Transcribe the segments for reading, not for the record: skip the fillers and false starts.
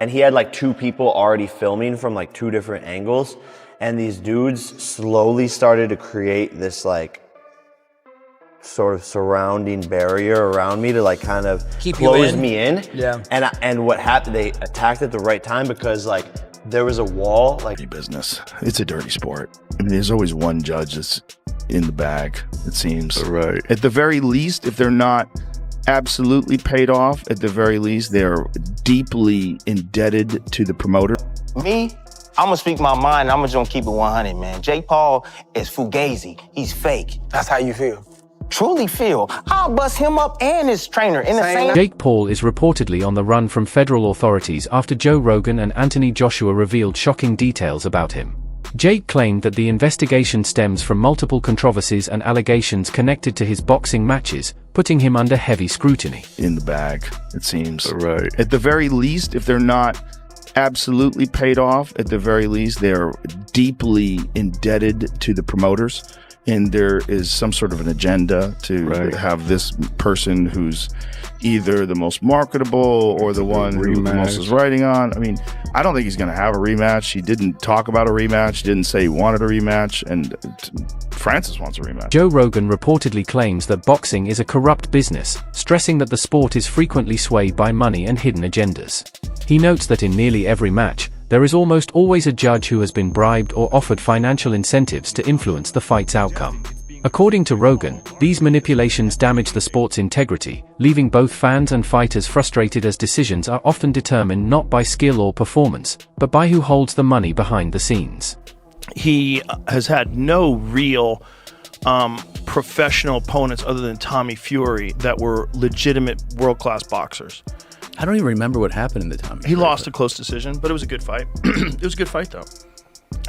And he had like 2 people already filming from like 2 different angles. And these dudes slowly started to create this like sort of surrounding barrier around me to like kind of close me in. Yeah. And what happened, they attacked at the right time because like there was a wall. Like business. It's a dirty sport. I mean, there's always one judge that's in the bag, it seems. Right. At the very least, if they're not absolutely paid off, at the very least, they're deeply indebted to the promoter. Me, I'm gonna speak my mind. I'm just gonna keep it 100, man. Jake Paul is fugazi. He's fake. That's how you feel. Truly feel. I'll bust him up and his trainer in the same. Jake Paul is reportedly on the run from federal authorities after Joe Rogan and Anthony Joshua revealed shocking details about him. Jake claimed that the investigation stems from multiple controversies and allegations connected to his boxing matches, putting him under heavy scrutiny. In the bag, it seems. Right. At the very least, if they're not absolutely paid off, at the very least, they're deeply indebted to the promoters. And there is some sort of an agenda to have this person who's either the most marketable or the one who the most is writing on. I mean, I don't think he's going to have a rematch. He didn't talk about a rematch, didn't say he wanted a rematch, and Francis wants a rematch. Joe Rogan reportedly claims that boxing is a corrupt business, stressing that the sport is frequently swayed by money and hidden agendas. He notes that in nearly every match, there is almost always a judge who has been bribed or offered financial incentives to influence the fight's outcome. According to Rogan, these manipulations damage the sport's integrity, leaving both fans and fighters frustrated as decisions are often determined not by skill or performance, but by who holds the money behind the scenes. He has had no real professional opponents other than Tommy Fury that were legitimate world-class boxers. I don't even remember what happened in the Tommy He lost a close decision, but it was a good fight. It was a good fight, though.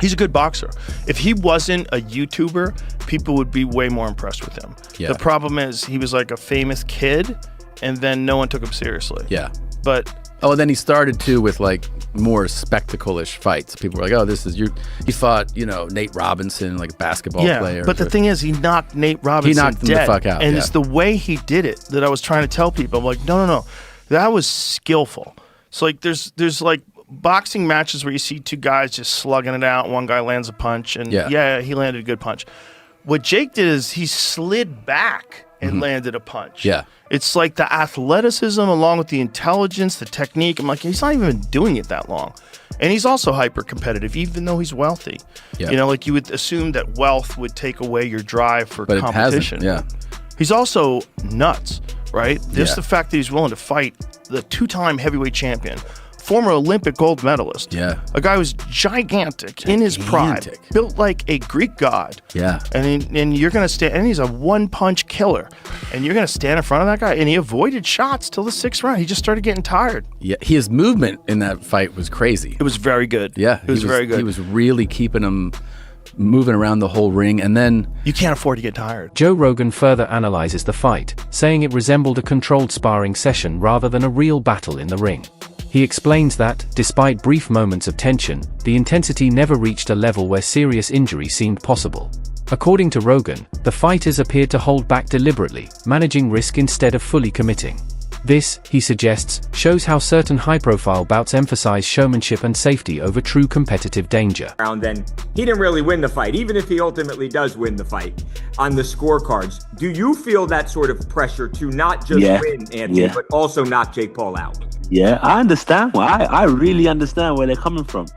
He's a good boxer. If he wasn't a YouTuber, people would be way more impressed with him. Yeah. The problem is he was like a famous kid, and then no one took him seriously. Yeah. But oh, and then he started too with like more spectacle-ish fights. People were like, "Oh, this is you." He fought, you know, Nate Robinson, like a basketball player. But the thing is, he knocked Nate Robinson He knocked him dead, the fuck out. and it's the way he did it that I was trying to tell people. I'm like, no. That was skillful. So like there's like boxing matches where you see 2 guys just slugging it out, one guy lands a punch, and yeah, he landed a good punch. What Jake did is he slid back and landed a punch. Yeah. It's like the athleticism along with the intelligence, the technique. I'm like, he's not even doing it that long. And he's also hyper competitive, even though he's wealthy. Yeah. You know, like you would assume that wealth would take away your drive for But competition. it hasn't, yeah. He's also nuts, right? Just Yeah. the fact that he's willing to fight the 2-time heavyweight champion, former Olympic gold medalist. Yeah. A guy who's gigantic in his prime, built like a Greek god. Yeah. And you're going to stand, and he's a 1-punch killer. And you're going to stand in front of that guy. And he avoided shots till the 6th round. He just started getting tired. Yeah, his movement in that fight was crazy. It was very good. Yeah. It was very good. He was really keeping him moving around the whole ring, and then you can't afford to get tired. Joe Rogan further analyzes the fight, saying it resembled a controlled sparring session rather than a real battle in the ring. He explains that, despite brief moments of tension, the intensity never reached a level where serious injury seemed possible. According to Rogan, the fighters appeared to hold back deliberately, managing risk instead of fully committing. This, he suggests, shows how certain high-profile bouts emphasize showmanship and safety over true competitive danger. Then he didn't really win the fight, even if he ultimately does win the fight on the scorecards. Do you feel that sort of pressure to not just win, Anthony, but also knock Jake Paul out? Yeah, I understand. I really understand where they're coming from.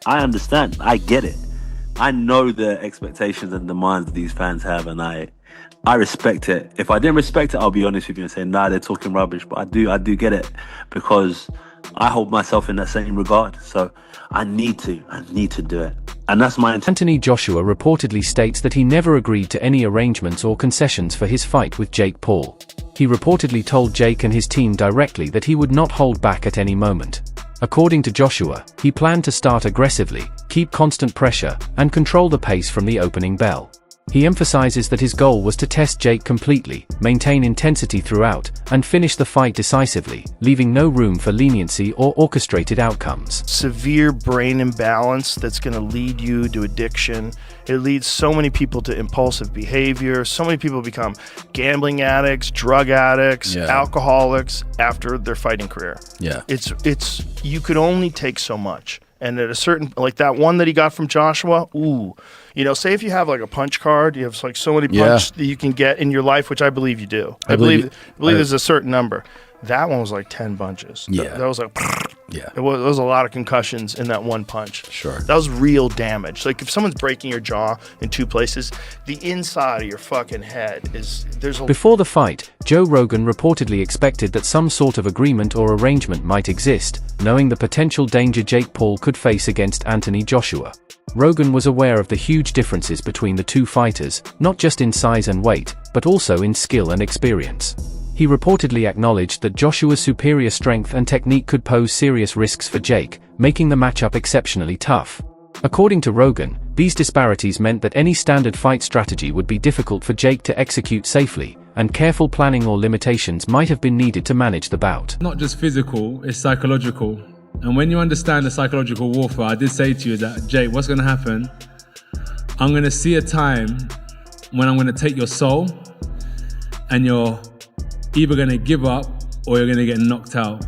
I understand. I get it. I know the expectations and demands these fans have, and I respect it. If I didn't respect it, I'll be honest with you and say, nah, they're talking rubbish. But I do get it, because I hold myself in that same regard. So I need to do it. And that's my intent. Anthony Joshua reportedly states that he never agreed to any arrangements or concessions for his fight with Jake Paul. He reportedly told Jake and his team directly that he would not hold back at any moment. According to Joshua, he planned to start aggressively, keep constant pressure, and control the pace from the opening bell. He emphasizes that his goal was to test Jake completely, maintain intensity throughout, and finish the fight decisively, leaving no room for leniency or orchestrated outcomes. Severe brain imbalance that's going to lead you to addiction. It leads so many people to impulsive behavior. So many people become gambling addicts, drug addicts, alcoholics after their fighting career. Yeah. It's you could only take so much. And at a certain, like that one that he got from Joshua, say if you have like a punch card, you have like so many punch that you can get in your life, which I believe you do. I believe there's a certain number. That one was like 10 bunches. Yeah. That was like, there was a lot of concussions in that one punch. Sure. That was real damage. Like if someone's breaking your jaw in two places, the inside of your fucking head Before the fight, Joe Rogan reportedly expected that some sort of agreement or arrangement might exist, knowing the potential danger Jake Paul could face against Anthony Joshua. Rogan was aware of the huge differences between the two fighters, not just in size and weight, but also in skill and experience. He reportedly acknowledged that Joshua's superior strength and technique could pose serious risks for Jake, making the matchup exceptionally tough. According to Rogan, these disparities meant that any standard fight strategy would be difficult for Jake to execute safely, and careful planning or limitations might have been needed to manage the bout. Not just physical, it's psychological. And when you understand the psychological warfare, I did say to you that, Jake, what's going to happen? I'm going to see a time when I'm going to take your soul and you're either going to give up or you're going to get knocked out.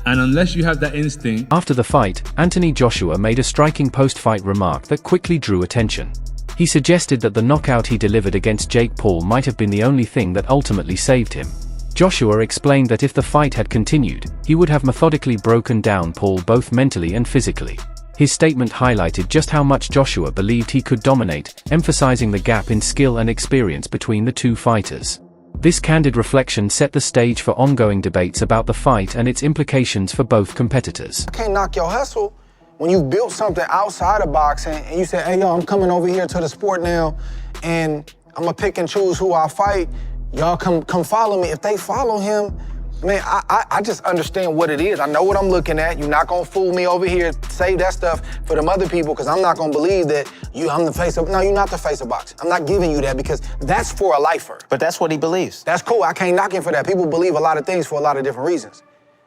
And unless you have that instinct... After the fight, Anthony Joshua made a striking post-fight remark that quickly drew attention. He suggested that the knockout he delivered against Jake Paul might have been the only thing that ultimately saved him. Joshua explained that if the fight had continued, he would have methodically broken down Paul both mentally and physically. His statement highlighted just how much Joshua believed he could dominate, emphasizing the gap in skill and experience between the two fighters. This candid reflection set the stage for ongoing debates about the fight and its implications for both competitors. I can't knock your hustle when you built something outside of boxing and you said, hey, yo, I'm coming over here to the sport now and I'm gonna pick and choose who I fight. Y'all come follow me. If they follow him, man, I just understand what it is. I know what I'm looking at. You're not gonna fool me over here, save that stuff for them other people, because I'm not gonna believe that I'm the face of, no, you're not the face of boxing. I'm not giving you that because that's for a lifer. But that's what he believes. That's cool, I can't knock him for that. People believe a lot of things for a lot of different reasons.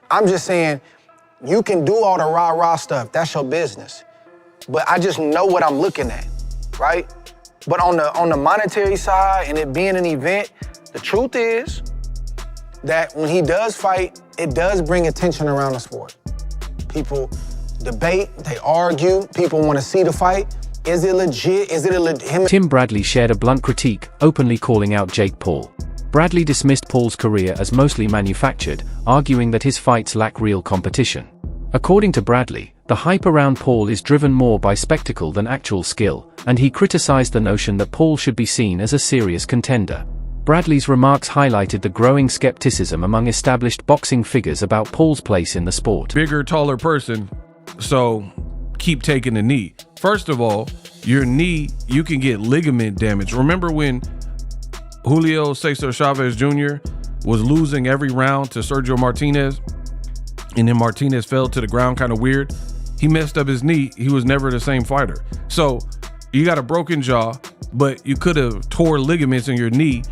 I'm just saying, you can do all the rah-rah stuff, that's your business. But I just know what I'm looking at, right? But on the monetary side and it being an event, the truth is that when he does fight, it does bring attention around the sport. People debate, they argue, people want to see the fight. Is it legit? Is it a Tim Bradley shared a blunt critique, openly calling out Jake Paul. Bradley dismissed Paul's career as mostly manufactured, arguing that his fights lack real competition. According to Bradley, the hype around Paul is driven more by spectacle than actual skill, and he criticized the notion that Paul should be seen as a serious contender. Bradley's remarks highlighted the growing skepticism among established boxing figures about Paul's place in the sport. Bigger, taller person, so keep taking the knee. First of all, your knee, you can get ligament damage. Remember when Julio Cesar Chavez Jr. was losing every round to Sergio Martinez, and then Martinez fell to the ground kind of weird? He messed up his knee. He was never the same fighter. So you got a broken jaw, but you could have tore ligaments in your knee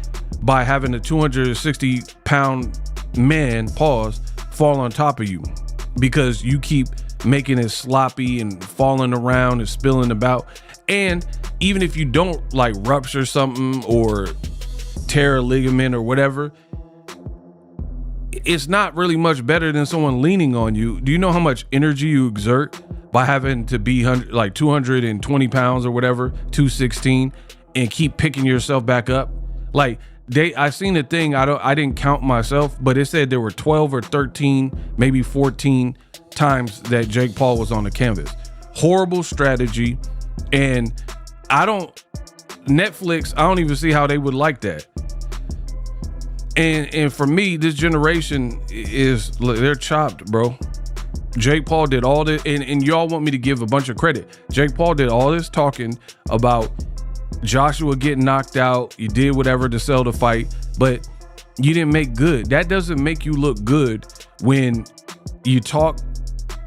by having a 260-pound man, fall on top of you because you keep making it sloppy and falling around and spilling about. And even if you don't like rupture something or tear a ligament or whatever, it's not really much better than someone leaning on you. Do you know how much energy you exert by having to be like 220 pounds or whatever, 216, and keep picking yourself back up? Like, I seen a thing, I didn't count myself, but it said there were 12 or 13, maybe 14 times that Jake Paul was on the canvas. Horrible strategy. And Netflix, I don't even see how they would like that. And for me, this generation they're chopped, bro. Jake Paul did all this, and y'all want me to give a bunch of credit. Jake Paul did all this talking about Joshua getting knocked out. You did whatever to sell the fight, but you didn't make good. That doesn't make you look good when you talk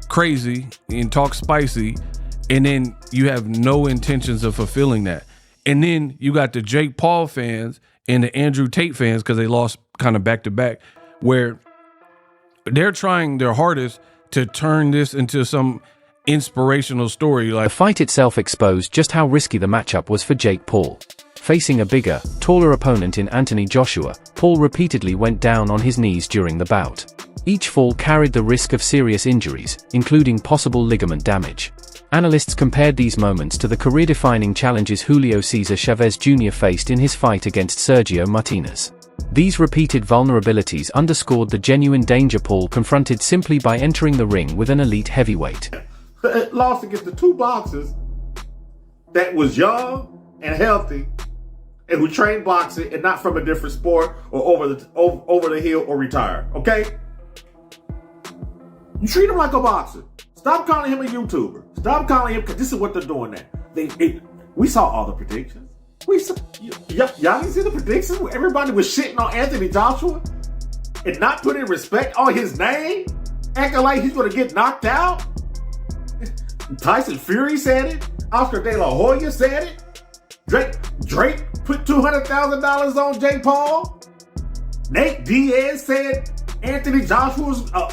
crazy and talk spicy, and then you have no intentions of fulfilling that. And then you got the Jake Paul fans and the Andrew Tate fans, because they lost kind of back to back, where they're trying their hardest to turn this into some inspirational story. The fight itself exposed just how risky the matchup was for Jake Paul. Facing a bigger, taller opponent in Anthony Joshua, Paul repeatedly went down on his knees during the bout. Each fall carried the risk of serious injuries, including possible ligament damage. Analysts compared these moments to the career-defining challenges Julio Cesar Chavez Jr. faced in his fight against Sergio Martinez. These repeated vulnerabilities underscored the genuine danger Paul confronted simply by entering the ring with an elite heavyweight. Lost against the two boxers that was young and healthy and who trained boxing and not from a different sport or over the hill or retired, okay? You treat him like a boxer. Stop calling him a YouTuber. Stop calling him, because this is what they're doing now. We saw all the predictions. Y'all didn't see the predictions where everybody was shitting on Anthony Joshua and not putting respect on his name, acting like he's going to get knocked out. Tyson Fury said it. Oscar De La Hoya said it. Drake put $200,000 on Jake Paul. Nate Diaz said Anthony Joshua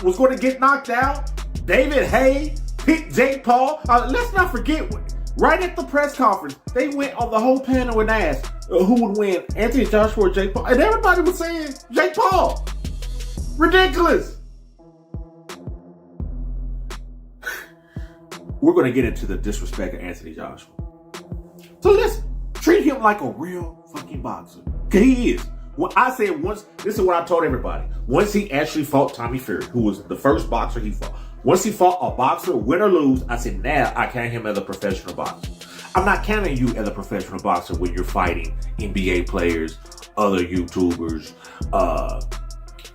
was going to get knocked out. David Hay picked Jake Paul. Let's not forget, right at the press conference, they went on the whole panel and asked who would win, Anthony Joshua or Jake Paul. And everybody was saying Jake Paul. Ridiculous. We're going to get into the disrespect of Anthony Joshua. So let's treat him like a real fucking boxer. Because he is. When I said once, this is what I told everybody. Once he actually fought Tommy Fury, who was the first boxer he fought. Once he fought a boxer, win or lose, I said, now I count him as a professional boxer. I'm not counting you as a professional boxer when you're fighting NBA players, other YouTubers,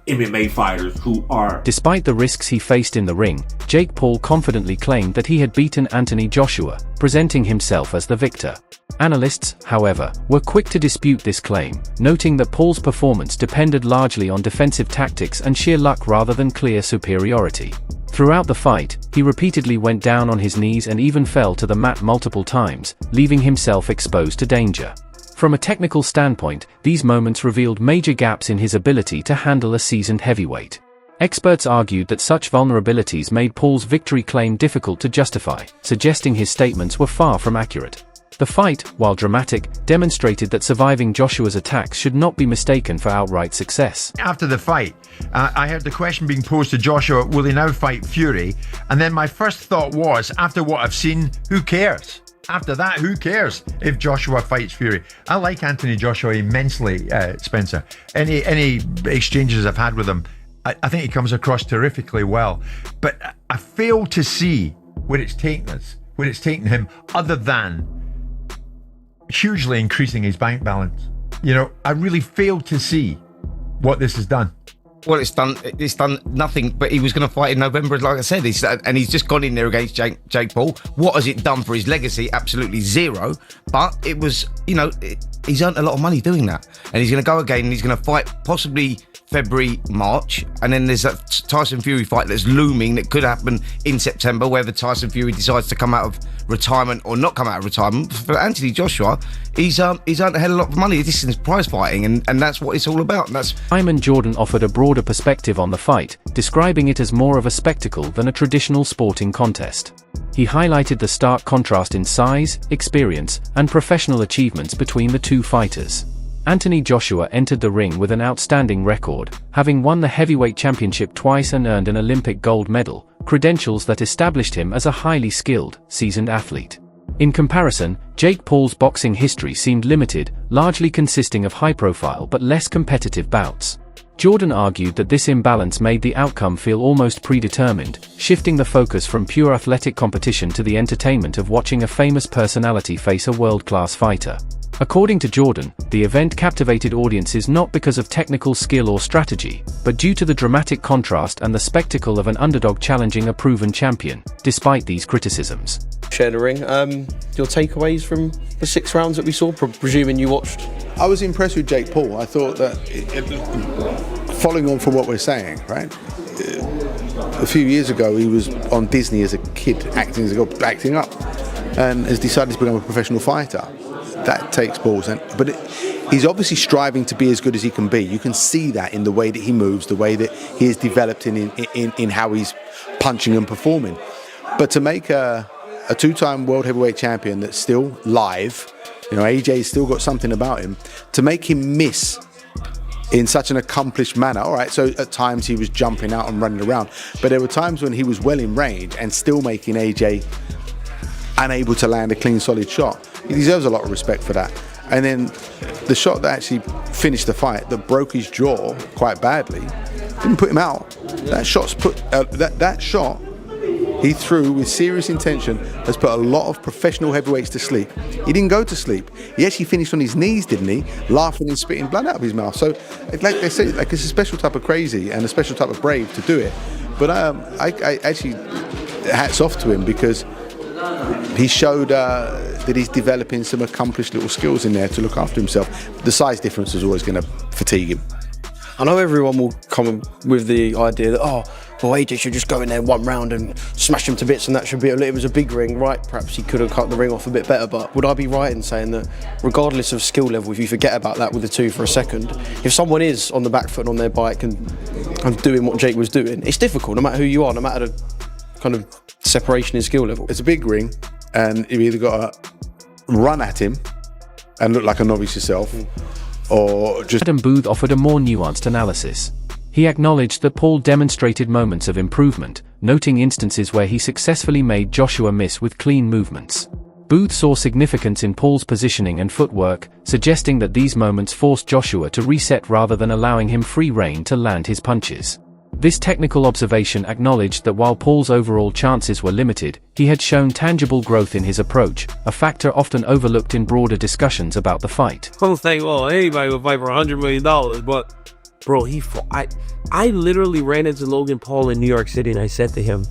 MMA fighters who are... Despite the risks he faced in the ring, Jake Paul confidently claimed that he had beaten Anthony Joshua, presenting himself as the victor. Analysts, however, were quick to dispute this claim, noting that Paul's performance depended largely on defensive tactics and sheer luck rather than clear superiority. Throughout the fight, he repeatedly went down on his knees and even fell to the mat multiple times, leaving himself exposed to danger. From a technical standpoint, these moments revealed major gaps in his ability to handle a seasoned heavyweight. Experts argued that such vulnerabilities made Paul's victory claim difficult to justify, suggesting his statements were far from accurate. The fight, while dramatic, demonstrated that surviving Joshua's attacks should not be mistaken for outright success. After the fight, I heard the question being posed to Joshua, will he now fight Fury? And then my first thought was, after what I've seen, who cares? After that, who cares if Joshua fights Fury? I like Anthony Joshua immensely, Spencer. Any exchanges I've had with him, I think he comes across terrifically well. But I fail to see where it's taken him, other than hugely increasing his bank balance. You know, I really fail to see what this has done. Well, it's done nothing, but he was going to fight in November, like I said, and he's just gone in there against Jake Paul. What has it done for his legacy? Absolutely zero. But it was, he's earned a lot of money doing that. And he's going to go again, and he's going to fight possibly February, March, and then there's that Tyson Fury fight that's looming that could happen in September, whether Tyson Fury decides to come out of retirement or not come out of retirement. For Anthony Joshua, he's earned a hell of a lot of money. This is prize fighting, and that's what it's all about. Simon Jordan offered a broader perspective on the fight, describing it as more of a spectacle than a traditional sporting contest. He highlighted the stark contrast in size, experience, and professional achievements between the two fighters. Anthony Joshua entered the ring with an outstanding record, having won the heavyweight championship twice and earned an Olympic gold medal, credentials that established him as a highly skilled, seasoned athlete. In comparison, Jake Paul's boxing history seemed limited, largely consisting of high-profile but less competitive bouts. Jordan argued that this imbalance made the outcome feel almost predetermined, shifting the focus from pure athletic competition to the entertainment of watching a famous personality face a world-class fighter. According to Jordan, the event captivated audiences not because of technical skill or strategy, but due to the dramatic contrast and the spectacle of an underdog challenging a proven champion, despite these criticisms. Share the ring. Your takeaways from the 6 rounds that we saw, presuming you watched? I was impressed with Jake Paul. I thought that, following on from what we're saying, right? A few years ago, he was on Disney as a kid, acting up, and has decided to become a professional fighter. that takes balls. But he's obviously striving to be as good as he can be. You can see that in the way that he moves, the way that he is developed in how he's punching and performing. But to make a two-time world heavyweight champion that's still live, AJ's still got something about him, to make him miss in such an accomplished manner. All right, so at times he was jumping out and running around, but there were times when he was well in range and still making AJ unable to land a clean, solid shot. He deserves a lot of respect for that. And then the shot that actually finished the fight, that broke his jaw quite badly, didn't put him out. That shot he threw with serious intention has put a lot of professional heavyweights to sleep. He didn't go to sleep. He actually finished on his knees, didn't he? Laughing and spitting blood out of his mouth. So, like they say, it's a special type of crazy and a special type of brave to do it. But I actually, hats off to him, because he showed that he's developing some accomplished little skills in there to look after himself. The size difference is always going to fatigue him. I know everyone will come with the idea that, AJ should just go in there one round and smash him to bits, and that should be it. It was a big ring, right? Perhaps he could have cut the ring off a bit better, but would I be right in saying that regardless of skill level, if you forget about that with the two for a second, if someone is on the back foot and on their bike and doing what Jake was doing, it's difficult no matter who you are, no matter the kind of separation in skill level. It's a big ring, and you've either got to run at him and look like a novice yourself, or just... Adam Booth offered a more nuanced analysis. He acknowledged that Paul demonstrated moments of improvement, noting instances where he successfully made Joshua miss with clean movements. Booth saw significance in Paul's positioning and footwork, suggesting that these moments forced Joshua to reset rather than allowing him free rein to land his punches. This technical observation acknowledged that while Paul's overall chances were limited, he had shown tangible growth in his approach, a factor often overlooked in broader discussions about the fight. I don't think, anybody would fight for $100 million, but bro, he fought. I literally ran into Logan Paul in New York City, and I said to him,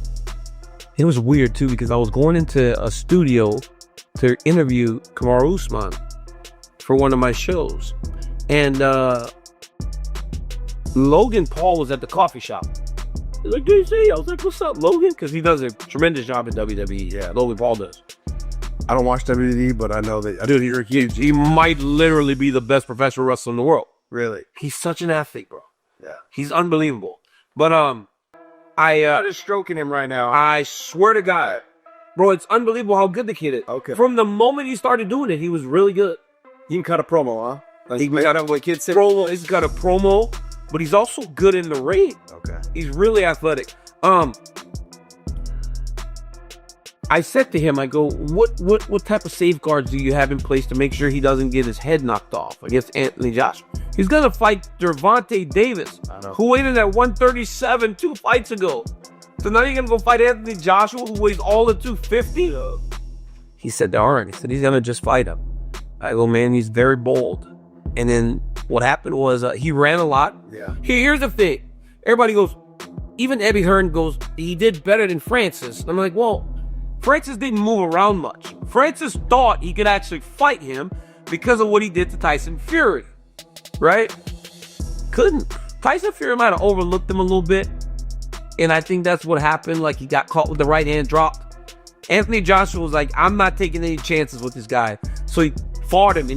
it was weird too, because I was going into a studio to interview Kamaru Usman for one of my shows, and Logan Paul was at the coffee shop. He's like, DC. I was like, what's up, Logan? Because he does a tremendous job in WWE. Yeah, Logan Paul does. I don't watch WWE, but I know that I do hear he might literally be the best professional wrestler in the world. Really? He's such an athlete, bro. Yeah. He's unbelievable. But I'm just stroking him right now. I swear to God, bro, it's unbelievable how good the kid is. Okay. From the moment he started doing it, he was really good. He can cut a promo, huh? Like, he got up with kids say promo. He's got a promo, but he's also good in the ring. Okay. He's really athletic. I said to him, I go, what type of safeguards do you have in place to make sure he doesn't get his head knocked off against Anthony Joshua? He's gonna fight Gervonta Davis, who weighed in at 137 2 fights ago. So now you're gonna go fight Anthony Joshua, who weighs all of 250? He said, all right. He said, he's gonna just fight him. I go, man, he's very bold. And then what happened was he ran a lot. Yeah. Here's the thing. Everybody goes, even Eddie Hearn goes, he did better than Francis. And I'm like, well, Francis didn't move around much. Francis thought he could actually fight him because of what he did to Tyson Fury, right? Couldn't. Tyson Fury might have overlooked him a little bit, and I think that's what happened. Like, he got caught with the right hand drop. Anthony Joshua was like, I'm not taking any chances with this guy. So he fought him, and